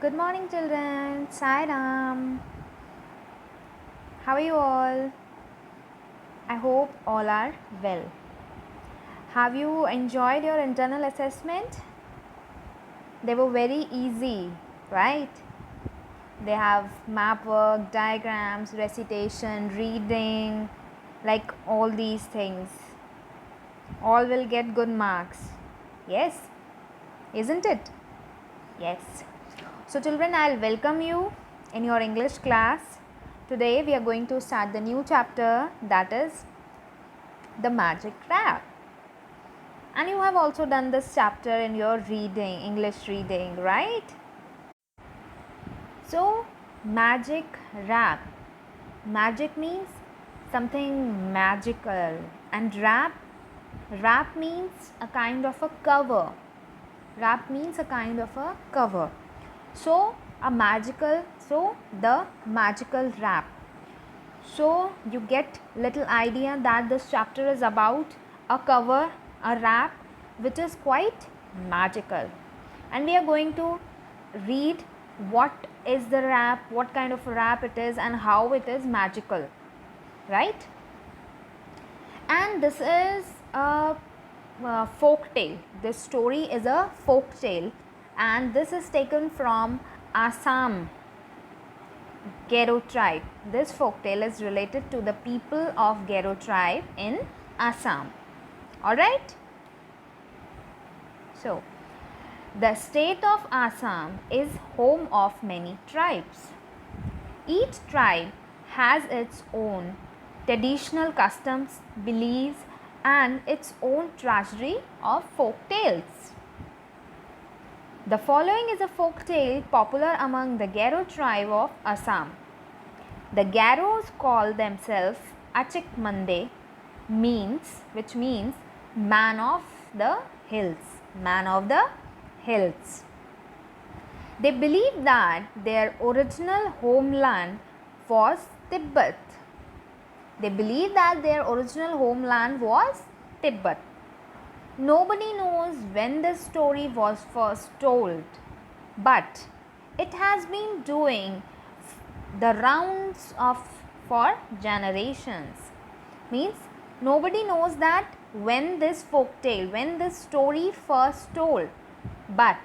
Good morning, children. Sai Ram. How are you all? I hope all are well. Have you enjoyed your internal assessment? They were very easy, right? They have map work, diagrams, recitation, reading, like all these things. All will get good marks. Yes, isn't it? Yes. So, children, I'll welcome you in your English class. Today, we are going to start the new chapter, that is the magic wrap. And you have also done this chapter in your reading, English reading, right? So, magic wrap. Magic means something magical, and wrap means a kind of a cover. Wrap means a kind of a cover. So the magical wrap. So you get little idea that this chapter is about a cover, a wrap which is quite magical, and we are going to read what is the wrap, what kind of a wrap it is, and how it is magical, right? And this is a folk tale. This story is a folk tale, and this is taken from Assam Gero tribe. This folk tale is related to the people of Gero tribe in Assam. Alright? So, the state of Assam is home of many tribes. Each tribe has its own traditional customs, beliefs, and its own tragedy of folk tales. The following is a folk tale popular among the Garo tribe of Assam. The Garos call themselves Achik Mande, which means man of the hills. Man of the hills. They believe that their original homeland was Tibet. They believe that their original homeland was Tibet. Nobody knows when this story was first told, but it has been doing the rounds of for generations. Means nobody knows that when this folk tale, when this story first told, but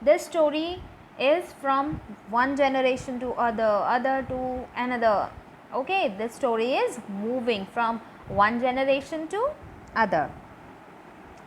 this story is from one generation to other to another. Okay, this story is moving from one generation to other.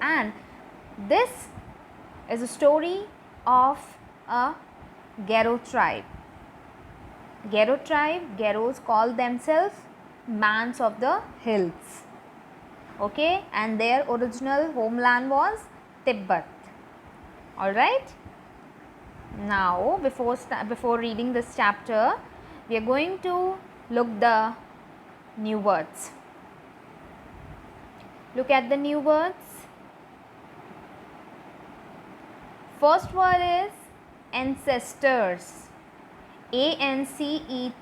And this is a story of a Garo tribe. Garo tribe, Garos call themselves mans of the hills. Okay, and their original homeland was Tibet. Alright. Now, before reading this chapter, we are going to look the new words. Look at the new words. First word is ancestors. ANCESTORS.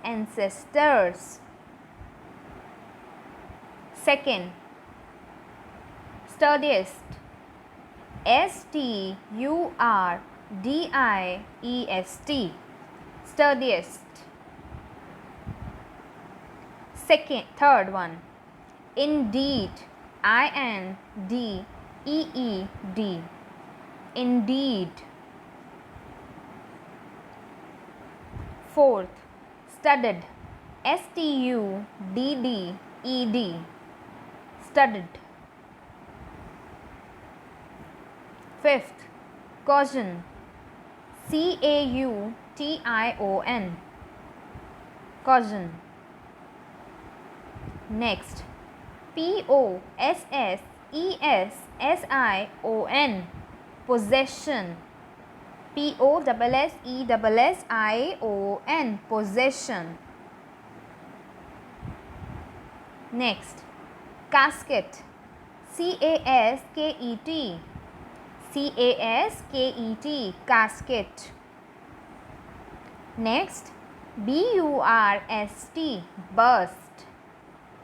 Ancestors. Second, sturdiest. STURDIEST. Sturdiest. Third one, indeed. INDEED. Indeed. Fourth, studded. STUDDED. Studded. Fifth, caution. CAUTION. Caution. Next, POSSESSION. Possession. POSSESSION. Possession. Next, casket. CASKET. CASKET. Casket. Next, BURST. Burst.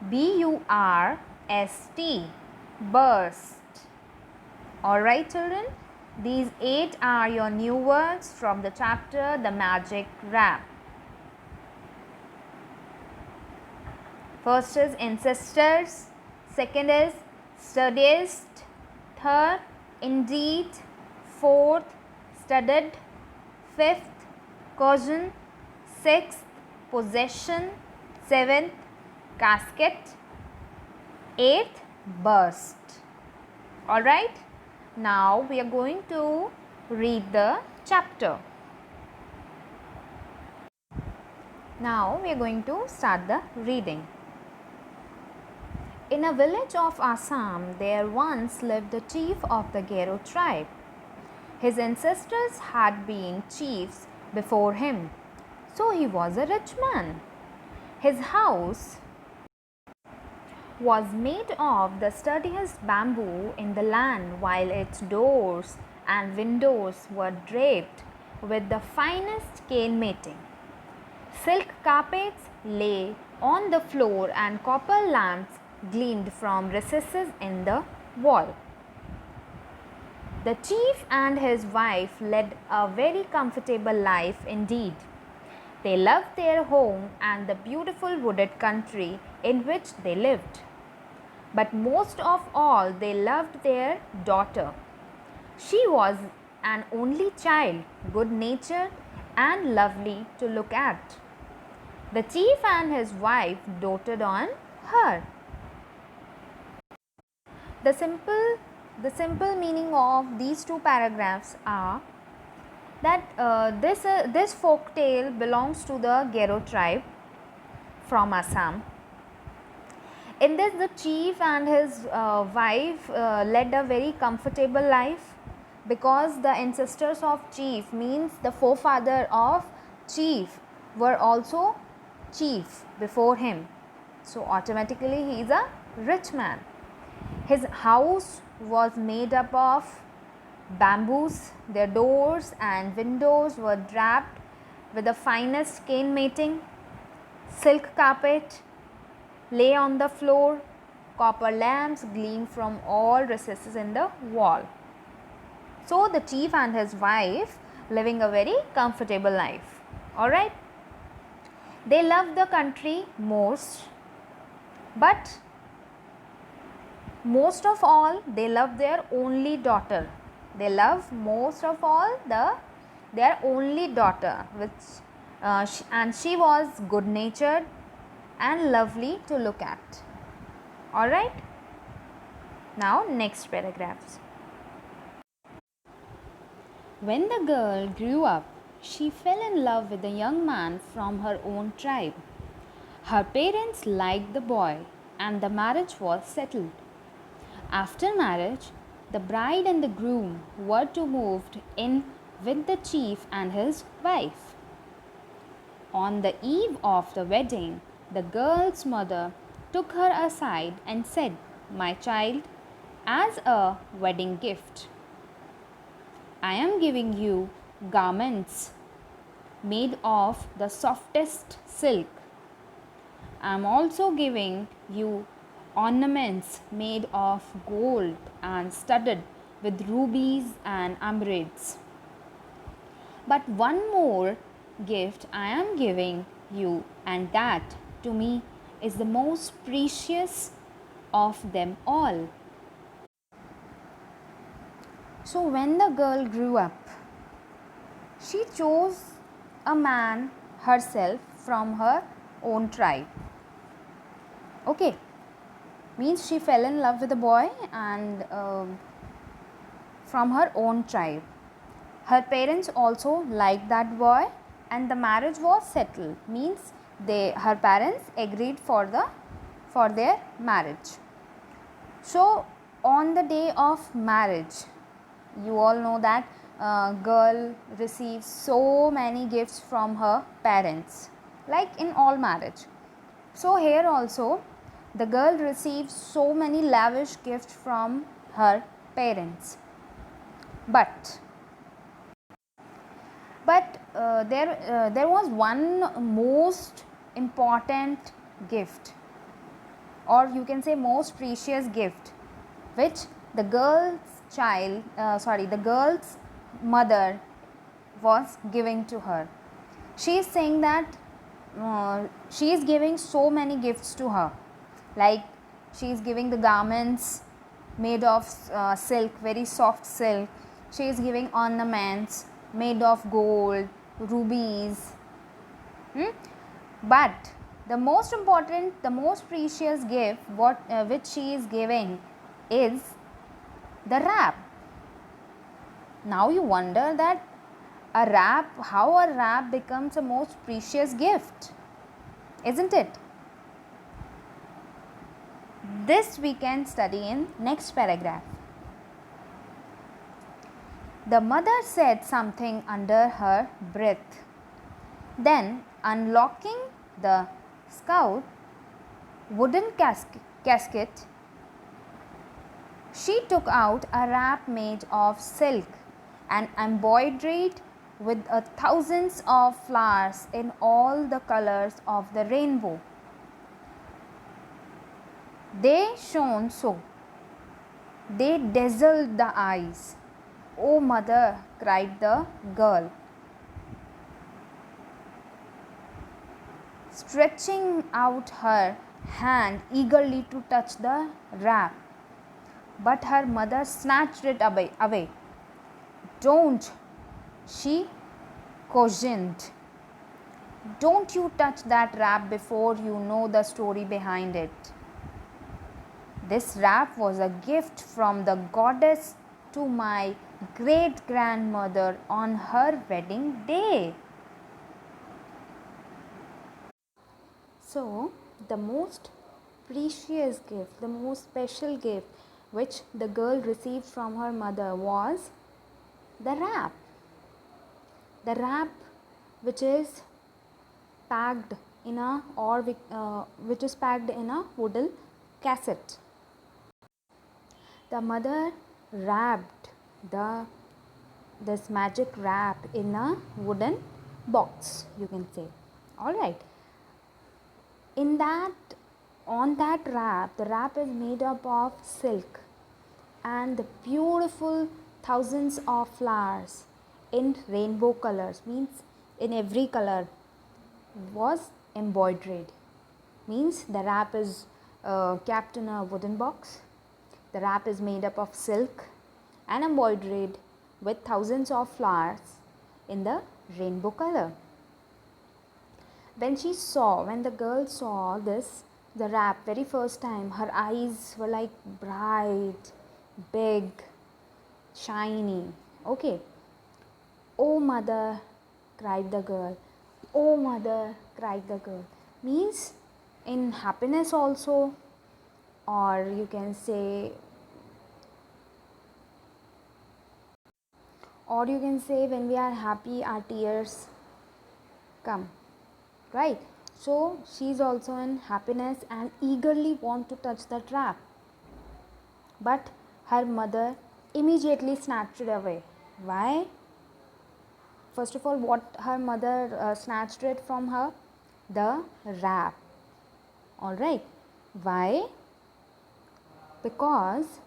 BURST. Burst. Alright, children. These 8 are your new words from the chapter The Magic Wrap. First is ancestors, second is studiest, third indeed, fourth studded, fifth cousin, sixth possession, seventh casket, eighth burst. Alright, now we are going to read the chapter. Now we are going to start the reading. In a village of Assam, there once lived the chief of the Gero tribe. His ancestors had been chiefs before him, so he was a rich man. His house was made of the sturdiest bamboo in the land, while its doors and windows were draped with the finest cane mating. Silk carpets lay on the floor and copper lamps gleamed from recesses in the wall. The chief and his wife led a very comfortable life indeed. They loved their home and the beautiful wooded country in which they lived. But most of all, they loved their daughter. She was an only child, good natured and lovely to look at. The chief and his wife doted on her. The simple meaning of these two paragraphs are that this folk tale belongs to the Gero tribe from Assam. In this, the chief and his wife led a very comfortable life, because the ancestors of chief means the forefather of chief were also chief before him. So automatically he is a rich man. His house was made up of bamboos. Their doors and windows were draped with the finest cane mating. Silk carpet lay on the floor. Copper lamps gleamed from all recesses in the wall. So the chief and his wife living a very comfortable life. Alright. They loved the country most, but most of all they loved their only daughter. They loved most of all their only daughter, which and she was good natured and lovely to look at. Alright. Now next paragraphs. When the girl grew up, she fell in love with a young man from her own tribe. Her parents liked the boy and the marriage was settled. After marriage, the bride and the groom were to move in with the chief and his wife. On the eve of the wedding, the girl's mother took her aside and said, "My child, as a wedding gift, I am giving you garments made of the softest silk. I am also giving you ornaments made of gold and studded with rubies and emeralds. But one more gift I am giving you, and that to me is the most precious of them all." So when the girl grew up, she chose a man herself from her own tribe. Okay, means she fell in love with a boy and from her own tribe. Her parents also liked that boy and the marriage was settled, means her parents agreed for their marriage. So on the day of marriage, you all know that girl receives so many gifts from her parents, like in all marriage. So here also the girl receives so many lavish gifts from her parents. But there was one most important gift, or you can say most precious gift, which the girl's the girl's mother was giving to her. She is saying that she is giving so many gifts to her, like she is giving the garments made of silk, very soft silk. She is giving ornaments made of gold, rubies. But the most important, the most precious gift which she is giving is the wrap. Now you wonder that how a wrap becomes a most precious gift, isn't it? This we can study in next paragraph. The mother said something under her breath. Then, unlocking the scout wooden casket, she took out a wrap made of silk and embroidered with thousands of flowers in all the colors of the rainbow. They shone so, they dazzled the eyes. "Oh, mother," cried the girl, stretching out her hand eagerly to touch the wrap. But her mother snatched it away. "Don't," she cautioned. "Don't you touch that wrap before you know the story behind it. This wrap was a gift from the goddess to my great grandmother on her wedding day." So, the most precious gift, the most special gift which the girl received from her mother was the wrap. The wrap which is packed in a wooden cassette. The mother wrapped this magic wrap in a wooden box, you can say. All right. On that wrap, the wrap is made up of silk and the beautiful thousands of flowers in rainbow colors, means in every color was embroidered. Means the wrap is kept in a wooden box. The wrap is made up of silk and embroidered with thousands of flowers in the rainbow color. When the girl saw the wrap very first time, her eyes were like bright, big, shiny. Okay. "Oh, mother," cried the girl. "Oh, mother," cried the girl. Means in happiness also, or you can say when we are happy, our tears come, right? So she is also in happiness and eagerly want to touch the wrap, but her mother immediately snatched it away. Why? First of all, what her mother snatched it from her? The wrap. All right. Why? Because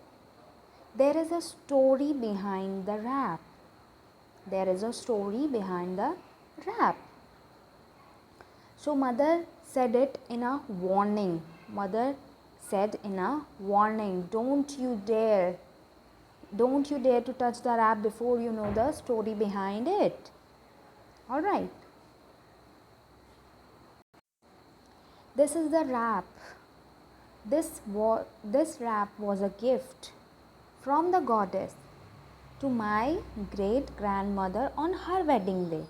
there is a story behind the wrap. There is a story behind the wrap. So mother said it in a warning. Mother said in a warning, don't you dare to touch the wrap before you know the story behind it. All right. This is the wrap. This wrap was a gift from the goddess to my great grandmother on her wedding day.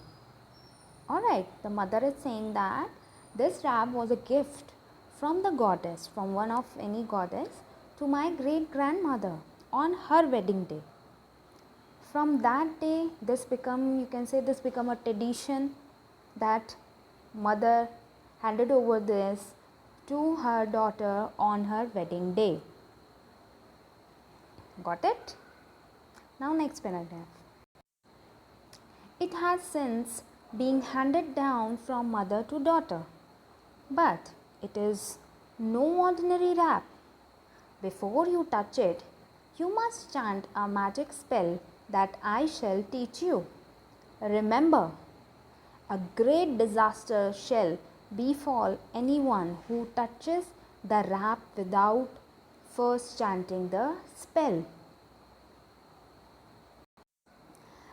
Alright, the mother is saying that this wrap was a gift from the goddess, from one of any goddess to my great grandmother on her wedding day. From that day, this become a tradition that mother handed over this to her daughter on her wedding day. Got it? Now next paragraph. It has since been handed down from mother to daughter, but it is no ordinary wrap. Before you touch it, You must chant a magic spell that I shall teach you. Remember, a great disaster shall befall anyone who touches the wrap without first chanting the spell.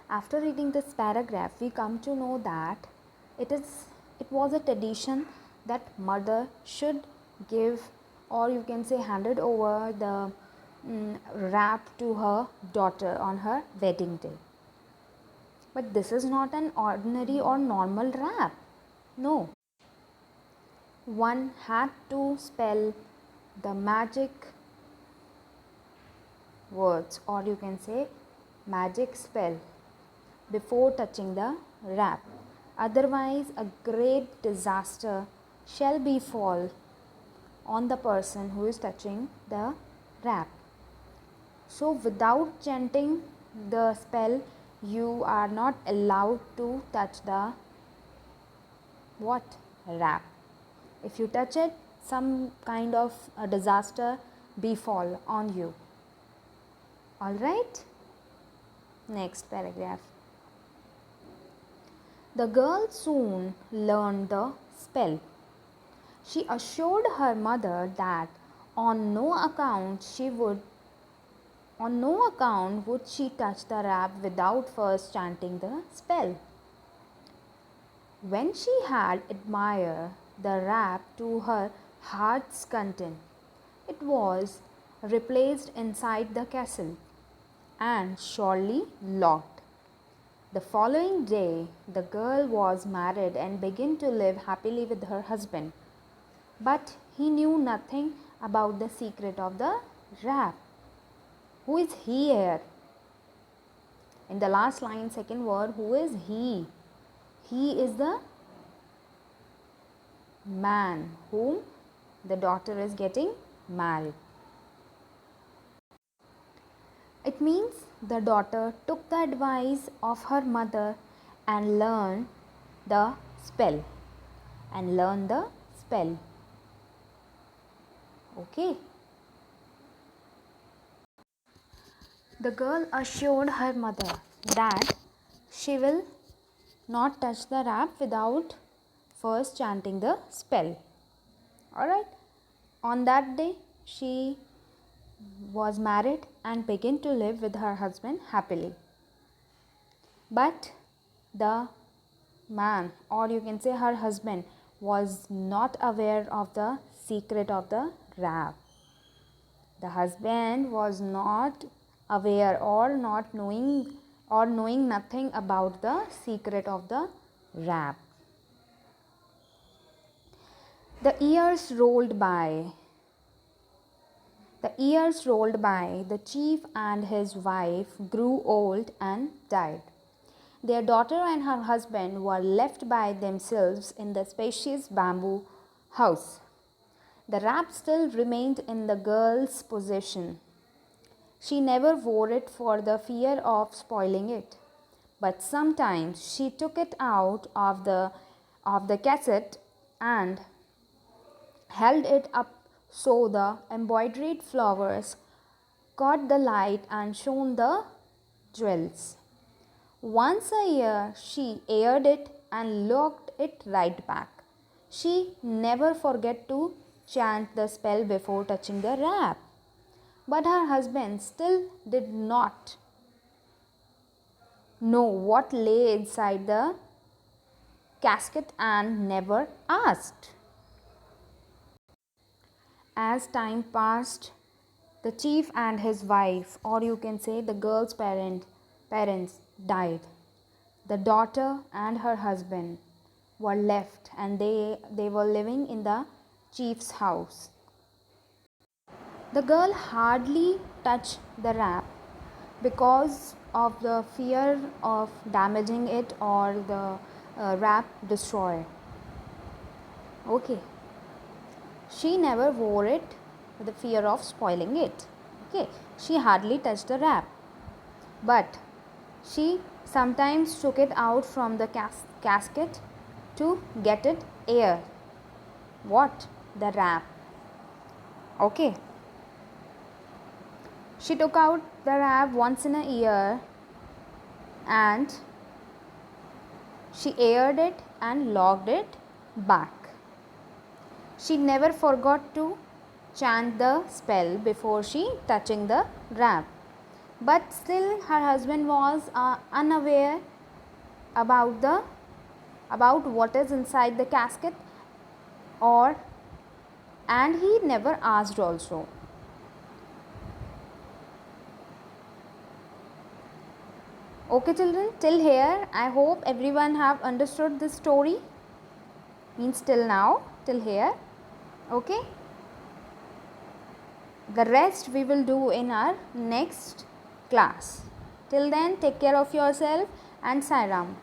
After reading this paragraph, we come to know that it was a tradition that mother should give, or you can say handed over the wrap to her daughter on her wedding day. But this is not an ordinary or normal wrap. No. One had to spell the magic words, or you can say magic spell, before touching the wrap. Otherwise, a great disaster shall befall on the person who is touching the wrap. So, without chanting the spell, you are not allowed to touch the wrap. If you touch it, some kind of a disaster befall on you. Alright? Next paragraph. The girl soon learned the spell. She assured her mother that on no account would she touch the wrap without first chanting the spell. When she had admired the wrap to her heart's content, it was replaced inside the castle and surely locked. The following day, the girl was married and began to live happily with her husband. But he knew nothing about the secret of the wrap. Who is he here? In the last line, second word, who is he? He is the man whom the daughter is getting married. It means the daughter took the advice of her mother and learned the spell. Okay. The girl assured her mother that she will not touch the wrap without first chanting the spell. Alright. On that day, she was married and began to live with her husband happily. But the man, or you can say her husband, was not aware of the secret of the wrap. The husband was not aware or not knowing nothing about the secret of the wrap. The years rolled by. The chief and his wife grew old and died. Their daughter and her husband were left by themselves in the spacious bamboo house. The wrap still remained in the girl's possession. She never wore it for the fear of spoiling it, but sometimes she took it out of the cassette and held it up so the embroidered flowers caught the light and shone the jewels. Once a year she aired it and locked it right back. She never forgot to chant the spell before touching the wrap. But her husband still did not know what lay inside the casket and never asked. As time passed, the chief and his wife, or you can say the girl's parents died. The daughter and her husband were left and they were living in the chief's house. The girl hardly touched the wrap because of the fear of damaging it or the wrap destroyed. Okay. She never wore it with the fear of spoiling it. Okay. She hardly touched the wrap. But she sometimes took it out from the casket to get it air. What? The wrap. Okay. She took out the wrap once in a year and she aired it and locked it back. She never forgot to chant the spell before she touching the wrap. But still her husband was unaware about what is inside the casket, or and he never asked also. Okay children, till here I hope everyone have understood this story, means till now, till here. Okay, the rest we will do in our next class. Till then, take care of yourself and Sai Ram.